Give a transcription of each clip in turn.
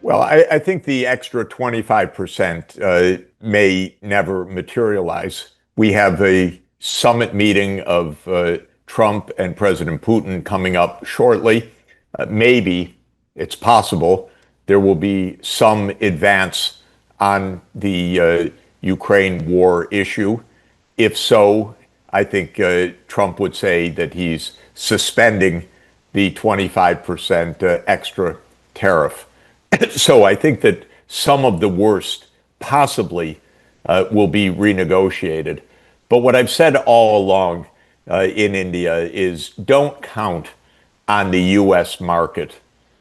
Well, I think the extra 25% may never materialize. We have a summit meeting of Trump and President Putin coming up shortly. Maybe it's possible there will be some advance on the Ukraine war issue. If so, I think Trump would say that he's suspending the 25% extra tariff. So I think that some of the worst possibly will be renegotiated. But what I've said all along in India is don't count on the U.S. market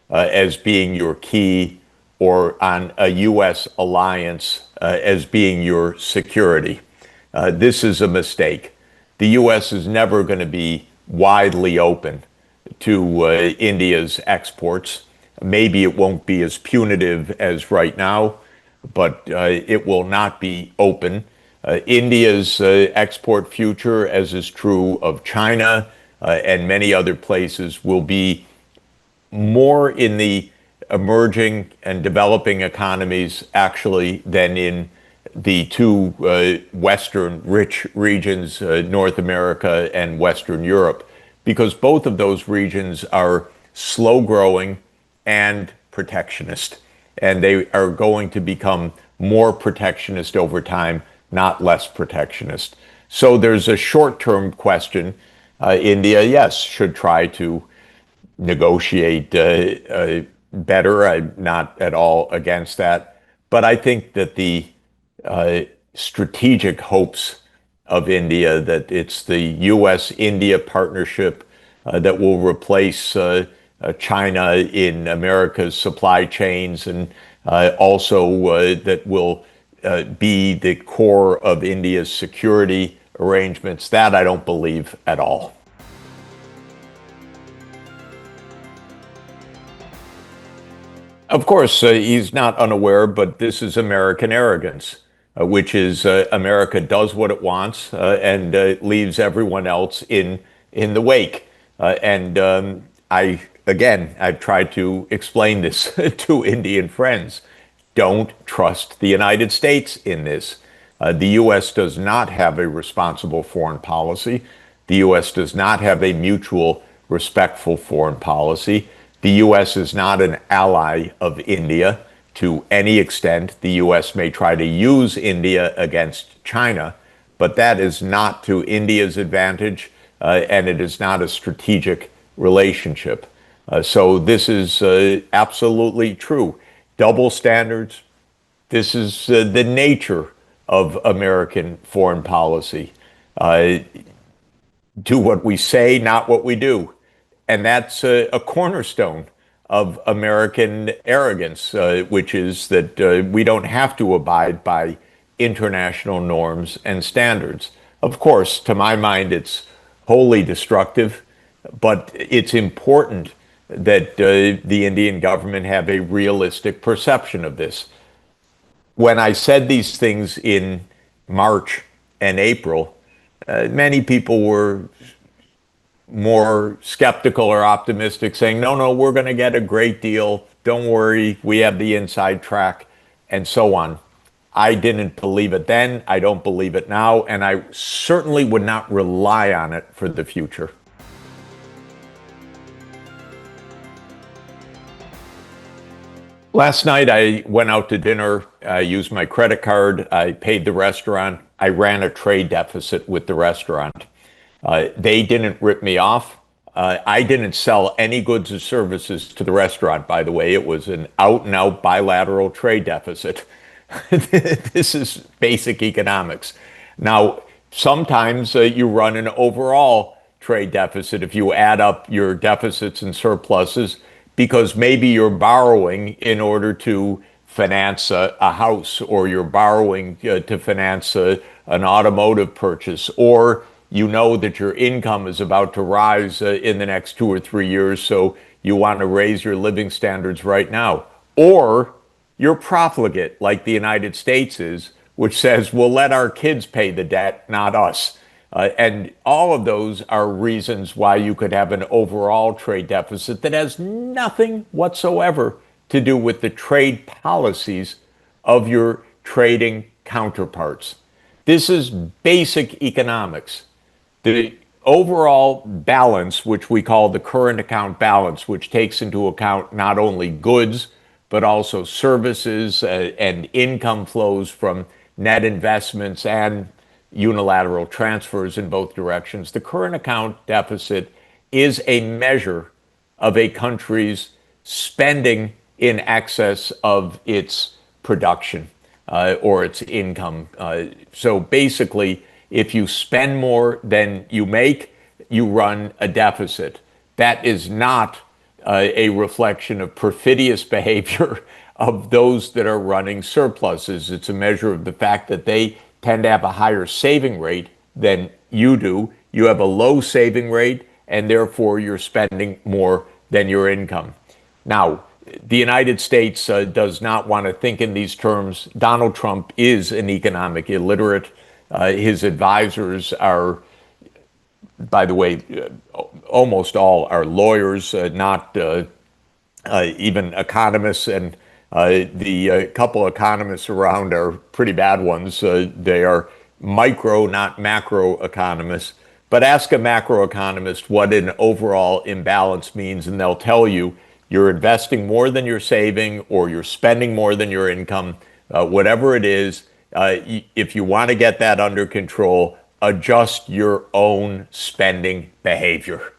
as being your key or on a U.S. alliance as being your security. This is a mistake. The U.S. is never going to be widely open to India's exports. Maybe it won't be as punitive as right now, but it will not be open. India's export future, as is true of China and many other places, will be more in the emerging and developing economies actually than in the two Western rich regions, North America and Western Europe, because both of those regions are slow growing and protectionist. And they are going to become more protectionist over time, not less protectionist. So there's a short-term question. India, yes, should try to negotiate better. I'm not at all against that. But I think that the strategic hopes of India, that it's the U.S.-India partnership that will replace China in America's supply chains, and also that will be the core of India's security arrangements. That I don't believe at all. Of course, he's not unaware, but this is American arrogance, which is America does what it wants and leaves everyone else in the wake. I've tried to explain this to Indian friends. Don't trust the United States in this. The U.S. does not have a responsible foreign policy. The U.S. does not have a mutual, respectful foreign policy. The U.S. is not an ally of India to any extent. The U.S. may try to use India against China, but that is not to India's advantage, and it is not a strategic relationship. So this is absolutely true. Double standards. This is the nature of American foreign policy. Do what we say, not what we do. And that's a cornerstone of American arrogance, which is that we don't have to abide by international norms and standards. Of course, to my mind, it's wholly destructive, but it's important that the Indian government have a realistic perception of this. When I said these things in March and April, many people were more skeptical or optimistic, saying, no, we're going to get a great deal. Don't worry, we have the inside track, and so on. I didn't believe it then. I don't believe it now, and I certainly would not rely on it for the future. Last night, I went out to dinner. I used my credit card. I paid the restaurant. I ran a trade deficit with the restaurant. They didn't rip me off. I didn't sell any goods or services to the restaurant, by the way. It was an out-and-out bilateral trade deficit. This is basic economics. Now, sometimes you run an overall trade deficit if you add up your deficits and surpluses, because maybe you're borrowing in order to finance a house, or you're borrowing to finance an automotive purchase, or you know that your income is about to rise in the next 2 or 3 years, so you want to raise your living standards right now. Or you're profligate, like the United States is, which says, we'll let our kids pay the debt, not us. And all of those are reasons why you could have an overall trade deficit that has nothing whatsoever to do with the trade policies of your trading counterparts. This is basic economics. The overall balance, which we call the current account balance, which takes into account not only goods, but also services and income flows from net investments and unilateral transfers in both directions. The current account deficit is a measure of a country's spending in excess of its production or its income. So basically, if you spend more than you make, you run a deficit. That is not a reflection of perfidious behavior of those that are running surpluses. It's a measure of the fact that they tend to have a higher saving rate than you do. You have a low saving rate, and therefore you're spending more than your income. Now, the United States does not want to think in these terms. Donald Trump is an economic illiterate. His advisors are, by the way, almost all are lawyers, not even economists, and the couple economists around are pretty bad ones. They are micro, not macro economists. But ask a macroeconomist what an overall imbalance means, and they'll tell you you're investing more than you're saving, or you're spending more than your income, whatever it is. If you want to get that under control, adjust your own spending behavior.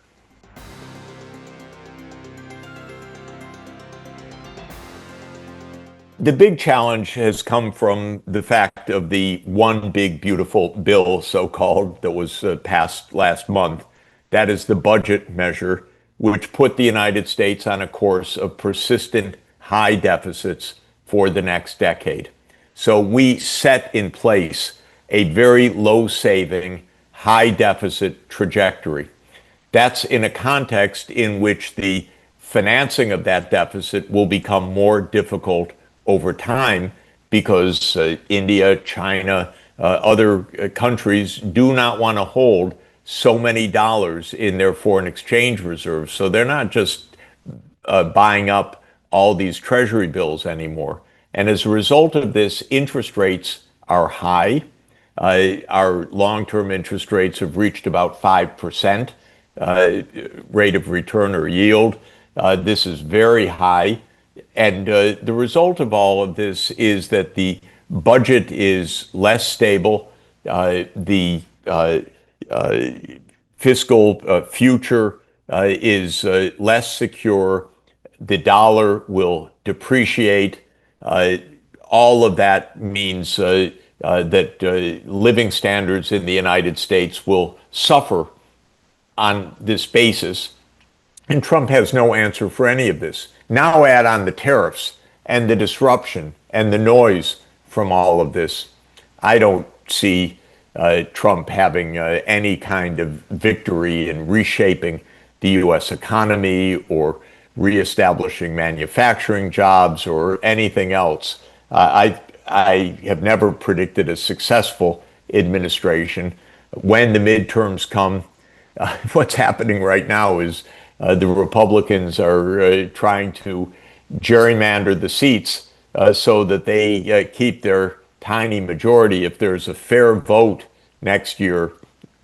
The big challenge has come from the fact of the one big beautiful bill, so-called, that was passed last month. That is the budget measure, which put the United States on a course of persistent high deficits for the next decade. So we set in place a very low saving, high deficit trajectory. That's in a context in which the financing of that deficit will become more difficult over time because India, China, other countries do not want to hold so many dollars in their foreign exchange reserves. So they're not just buying up all these treasury bills anymore. And as a result of this, interest rates are high. Our long-term interest rates have reached about 5% rate of return or yield. This is very high. And the result of all of this is that the budget is less stable. The fiscal future is less secure. The dollar will depreciate. All of that means that living standards in the United States will suffer on this basis. And Trump has no answer for any of this. Now add on the tariffs and the disruption and the noise from all of this. I don't see Trump having any kind of victory in reshaping the U.S. economy or reestablishing manufacturing jobs or anything else. I have never predicted a successful administration. When the midterms come, what's happening right now is the Republicans are trying to gerrymander the seats so that they keep their tiny majority. If there's a fair vote next year,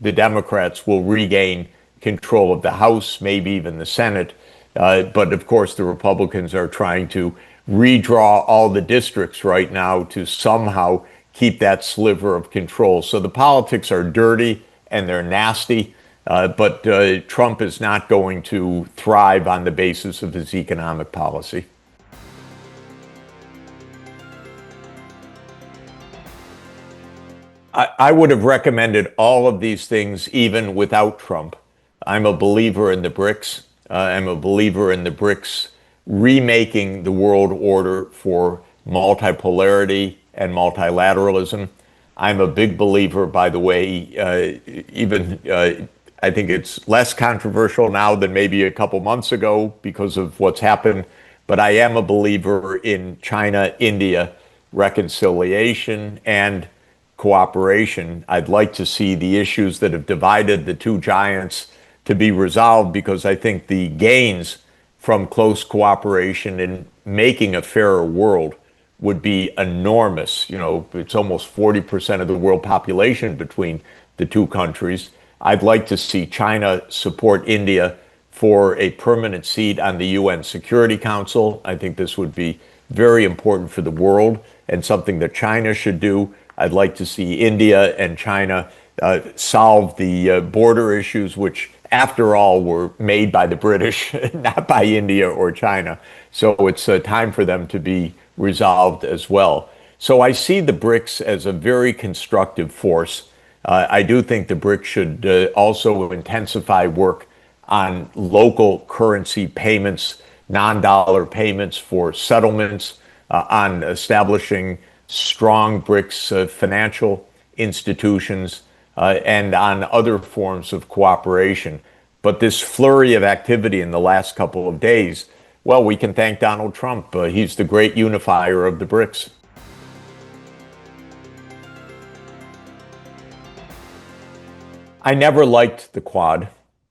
the Democrats will regain control of the House, maybe even the Senate. But of course, the Republicans are trying to redraw all the districts right now to somehow keep that sliver of control. So the politics are dirty and they're nasty. But Trump is not going to thrive on the basis of his economic policy. I would have recommended all of these things even without Trump. I'm a believer in the BRICS. I'm a believer in the BRICS remaking the world order for multipolarity and multilateralism. I'm a big believer, by the way, I think it's less controversial now than maybe a couple months ago because of what's happened. But I am a believer in China-India reconciliation and cooperation. I'd like to see the issues that have divided the two giants to be resolved because I think the gains from close cooperation in making a fairer world would be enormous. You know, it's almost 40% of the world population between the two countries. I'd like to see China support India for a permanent seat on the UN Security Council. I think this would be very important for the world and something that China should do. I'd like to see India and China solve the border issues, which, after all, were made by the British, not by India or China. So it's time for them to be resolved as well. So I see the BRICS as a very constructive force. I do think the BRICS should also intensify work on local currency payments, non-dollar payments for settlements, on establishing strong BRICS financial institutions, and on other forms of cooperation. But this flurry of activity in the last couple of days, well, we can thank Donald Trump. He's the great unifier of the BRICS. I never liked the Quad.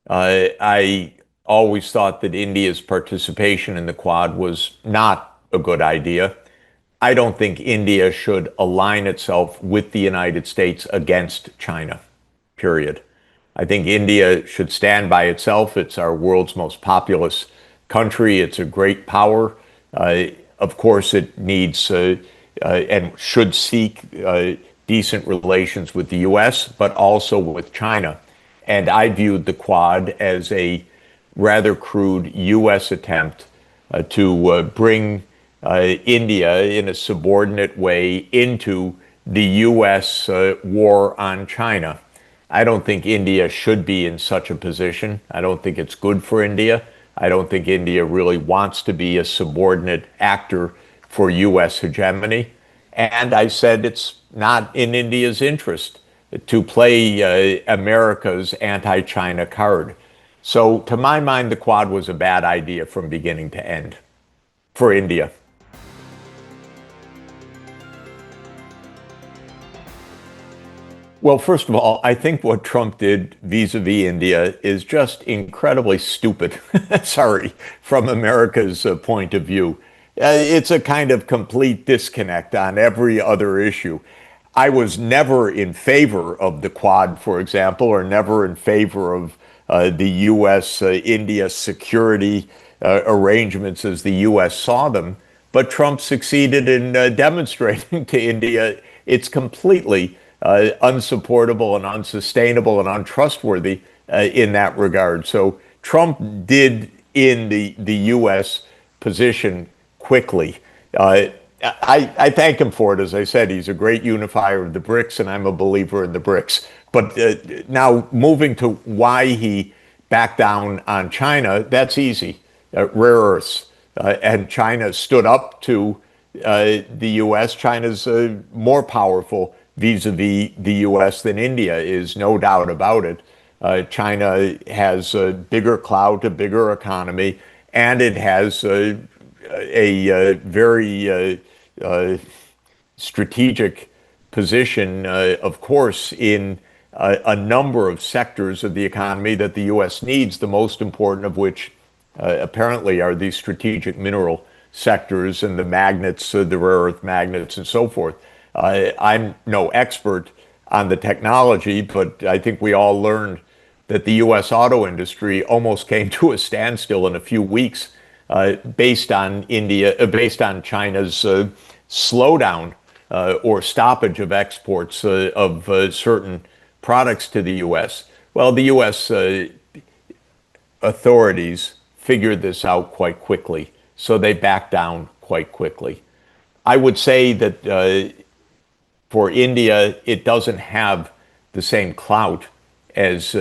I always thought that India's participation in the Quad was not a good idea. I don't think India should align itself with the United States against China, period. I think India should stand by itself. It's our world's most populous country. It's a great power. Of course, it needs and should seek decent relations with the US, but also with China. And I viewed the Quad as a rather crude US attempt to bring India in a subordinate way into the US war on China. I don't think India should be in such a position. I don't think it's good for India. I don't think India really wants to be a subordinate actor for US hegemony. And I said it's not in India's interest to play America's anti-China card. So to my mind, the Quad was a bad idea from beginning to end for India. Well, first of all, I think what Trump did vis-a-vis India is just incredibly stupid. Sorry, from America's point of view. It's a kind of complete disconnect on every other issue. I was never in favor of the Quad, for example, or never in favor of the U.S. India security arrangements as the U.S. saw them. But Trump succeeded in demonstrating to India it's completely unsupportable and unsustainable and untrustworthy in that regard. So Trump did in the U.S. position quickly. I thank him for it. As I said, he's a great unifier of the BRICS, and I'm a believer in the BRICS. But now moving to why he backed down on China, that's easy. Rare earths. And China stood up to the U.S. China's more powerful vis-a-vis the U.S. than India is, no doubt about it. China has a bigger clout, a bigger economy, and it has a very strategic position, of course, in a number of sectors of the economy that the U.S. needs, the most important of which apparently are these strategic mineral sectors and the magnets, the rare earth magnets and so forth. I'm no expert on the technology, but I think we all learned that the U.S. auto industry almost came to a standstill in a few weeks based on China's slowdown or stoppage of exports of certain products to the U.S. Well, the U.S. Authorities figured this out quite quickly, so they backed down quite quickly. I would say that for India, it doesn't have the same clout as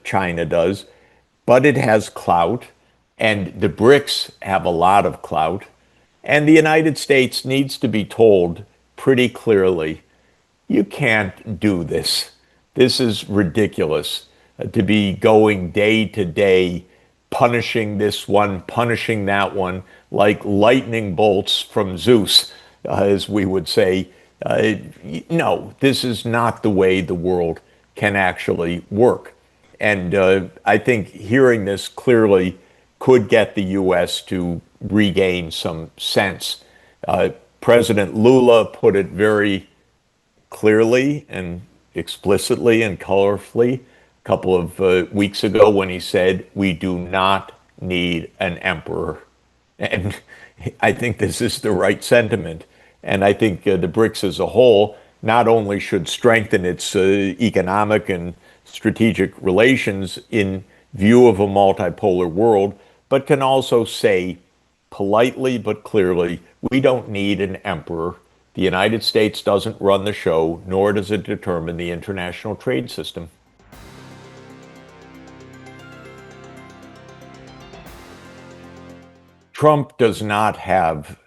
China does, but it has clout, and the BRICS have a lot of clout, and the United States needs to be told pretty clearly, you can't do this. This is ridiculous to be going day to day, punishing this one, punishing that one, like lightning bolts from Zeus, as we would say. No, this is not the way the world can actually work. And I think hearing this clearly could get the U.S. to regain some sense. President Lula put it very clearly and explicitly and colorfully a couple of weeks ago when he said, "We do not need an emperor." And I think this is the right sentiment. And I think the BRICS as a whole not only should strengthen its economic and strategic relations in view of a multipolar world, but can also say politely but clearly, we don't need an emperor. The United States doesn't run the show, nor does it determine the international trade system. Trump does not have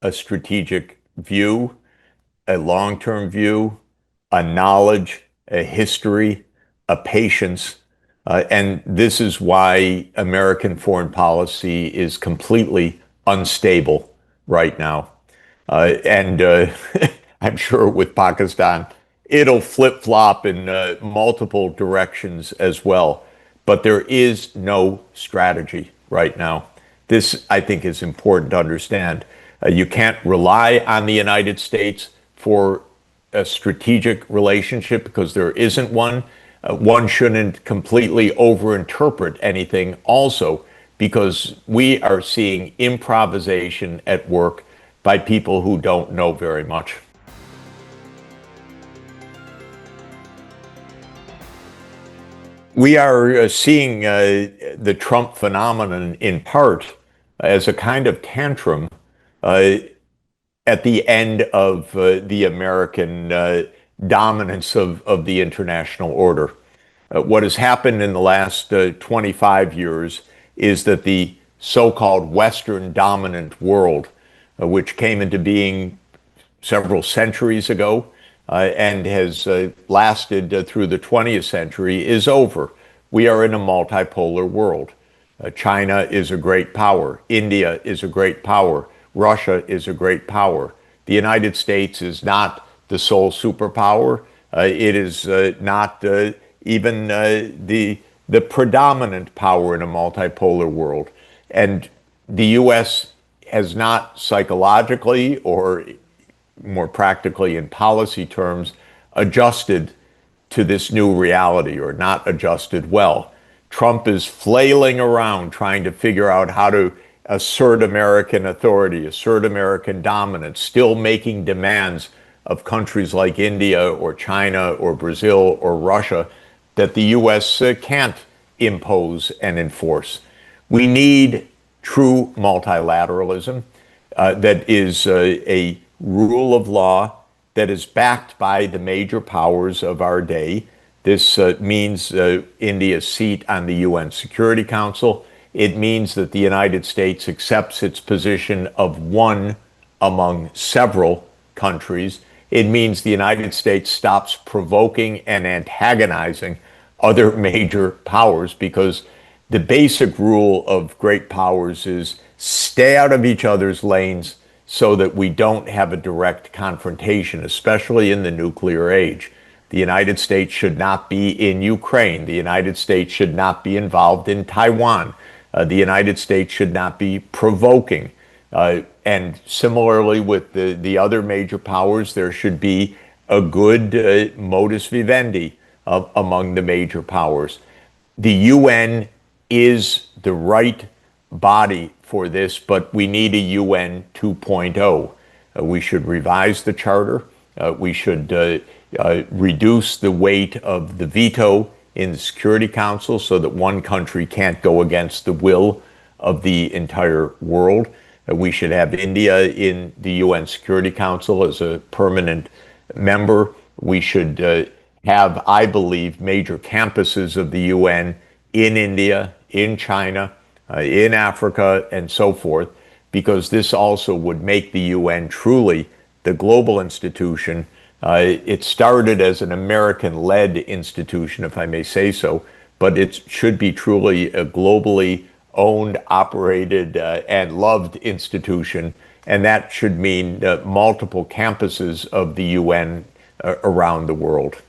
a strategic view, a long-term view, a knowledge, a history, a patience. And this is why American foreign policy is completely unstable right now. And I'm sure with Pakistan, it'll flip-flop in multiple directions as well. But there is no strategy right now. This, I think, is important to understand. You can't rely on the United States for a strategic relationship because there isn't one. One shouldn't completely overinterpret anything also because we are seeing improvisation at work by people who don't know very much. We are seeing the Trump phenomenon in part as a kind of tantrum at the end of the American dominance of the international order. What has happened in the last 25 years is that the so-called Western dominant world, which came into being several centuries ago and has lasted through the 20th century, is over. We are in a multipolar world. China is a great power. India is a great power. Russia is a great power. The United States is not the sole superpower. It is not even the predominant power in a multipolar world. And the U.S. has not psychologically or more practically in policy terms adjusted to this new reality or not adjusted well. Trump is flailing around trying to figure out how to assert American authority, assert American dominance, still making demands of countries like India or China or Brazil or Russia that the U.S. can't impose and enforce. We need true multilateralism that is a rule of law that is backed by the major powers of our day. This means India's seat on the UN Security Council. It means that the United States accepts its position of one among several countries. It means the United States stops provoking and antagonizing other major powers because the basic rule of great powers is stay out of each other's lanes so that we don't have a direct confrontation, especially in the nuclear age. The United States should not be in Ukraine. The United States should not be involved in Taiwan. The United States should not be provoking. And similarly with the other major powers, there should be a good modus vivendi among the major powers. The UN is the right body for this, but we need a UN 2.0. We should revise the charter. We should reduce the weight of the veto in the Security Council so that one country can't go against the will of the entire world. We should have India in the UN Security Council as a permanent member. We should have, I believe, major campuses of the UN in India, in China, in Africa, and so forth, because this also would make the UN truly the global institution. It started as an American-led institution, if I may say so, but it should be truly a globally owned, operated, and loved institution, and that should mean multiple campuses of the UN around the world.